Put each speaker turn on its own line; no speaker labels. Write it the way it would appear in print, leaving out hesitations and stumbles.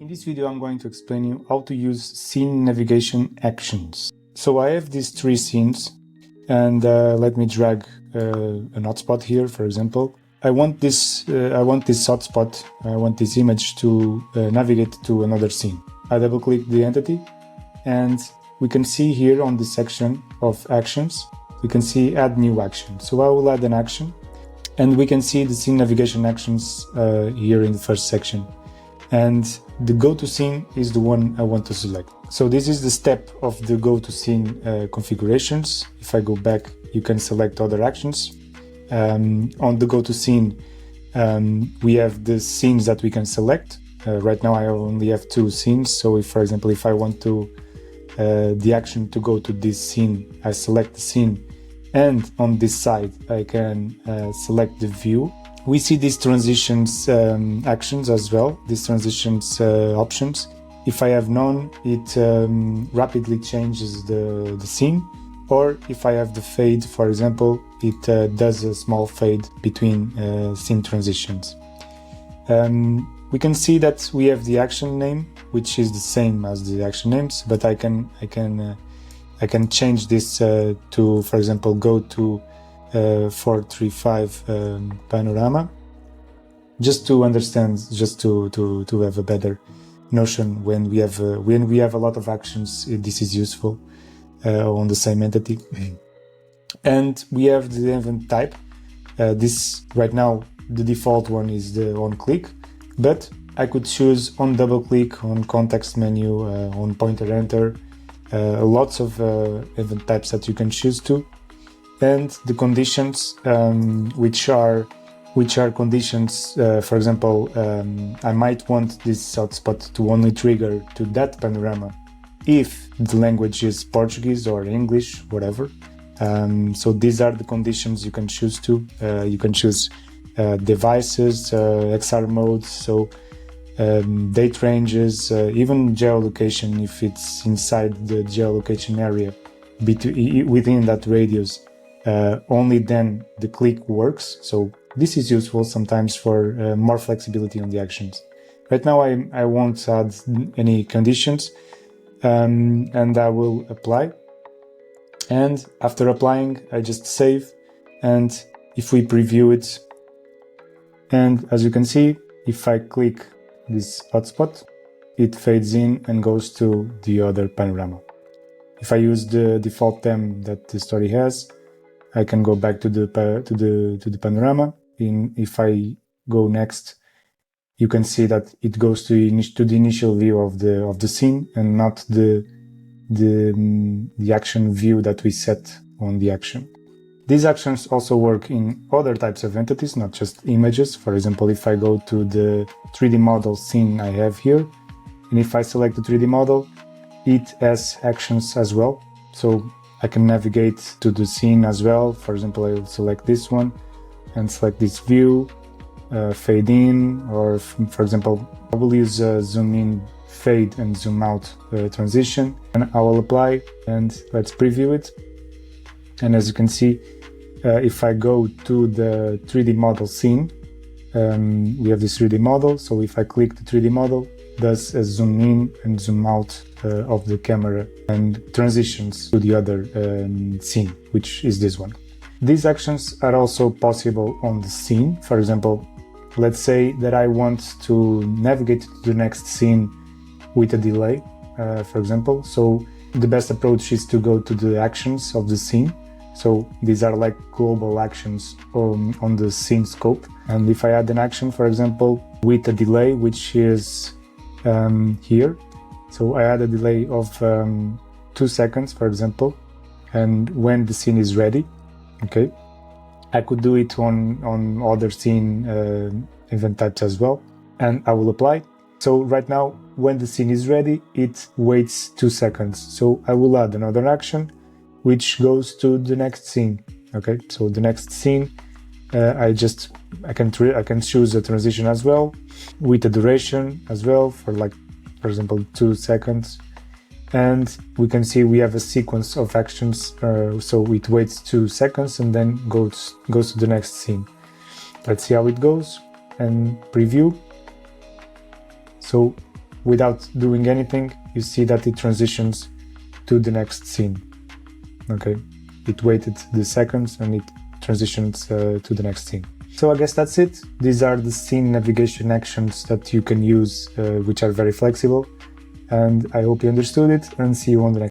In this video, I'm going to explain you how to use scene navigation actions. So I have these three scenes, and let me drag an hotspot here, for example. I want this hotspot, I want this image to navigate to another scene. I double click the entity, and we can see here on this section of actions, we can see add new action. So I will add an action, and we can see the scene navigation actions here in the first section. And the go to scene is the one I want to select. So this is the step of the go to scene configurations. If I go back, you can select other actions. On the go to scene, we have the scenes that we can select. Right now I only have two scenes. So if, for example, if I want to the action to go to this scene, I select the scene, and on this side I can select the view. We see these transitions actions as well, these transitions options. If I have none, it rapidly changes the scene, or if I have the fade, for example, it does a small fade between scene transitions. We can see that we have the action name, which is the same as the action names, but I can change this to, for example, go to 435 panorama, just to understand, just to have a better notion. When we have a lot of actions, this is useful on the same entity. And we have the event type. This right now the default one is the on click, but I could choose on double click, on context menu, on pointer enter, lots of event types that you can choose to. And the conditions, which are conditions, for example, I might want this hotspot to only trigger to that panorama if the language is Portuguese or English, whatever. So these are the conditions you can choose to. You can choose devices, XR modes, so date ranges, even geolocation if it's inside the geolocation area within that radius. Only then the click works. So this is useful sometimes for more flexibility on the actions. Right now I won't add any conditions, and I will apply. And after applying, I just save. And if we preview it, and as you can see, if I click this hotspot, it fades in and goes to the other panorama. If I use the default theme that the story has, I can go back to the panorama. If I go next, you can see that it goes to the initial view of the scene, and not the action view that we set on the action. These actions also work in other types of entities, not just images. For example, if I go to the 3D model scene I have here, and if I select the 3D model, it has actions as well. So I can navigate to the scene as well. For example, I will select this one and select this view, fade in, or for example, I will use zoom in, fade, and zoom out transition, and I will apply, and let's preview it. And as you can see, if I go to the 3D model scene, we have this 3D model. So if I click the 3D model, it does a zoom in and zoom out of the camera and transitions to the other scene, which is this one. These actions are also possible on the scene. For example, let's say that I want to navigate to the next scene with a delay, for example. So the best approach is to go to the actions of the scene. So these are like global actions on the scene scope. And if I add an action, for example, with a delay, which is here, so I add a delay of 2 seconds, for example, and when the scene is ready, okay, I could do it on other scene event types as well, and I will apply. So right now, when the scene is ready, it waits 2 seconds. So I will add another action, which goes to the next scene. Okay, so the next scene, I can choose a transition as well, with a duration as well for example, 2 seconds. And we can see we have a sequence of actions, so it waits 2 seconds and then goes to the next scene. Let's see how it goes and preview. So without doing anything, you see that it transitions to the next scene. Okay, it waited the seconds and it transitions to the next scene. So I guess that's it. These are the scene navigation actions that you can use, which are very flexible. And I hope you understood it, and see you on the next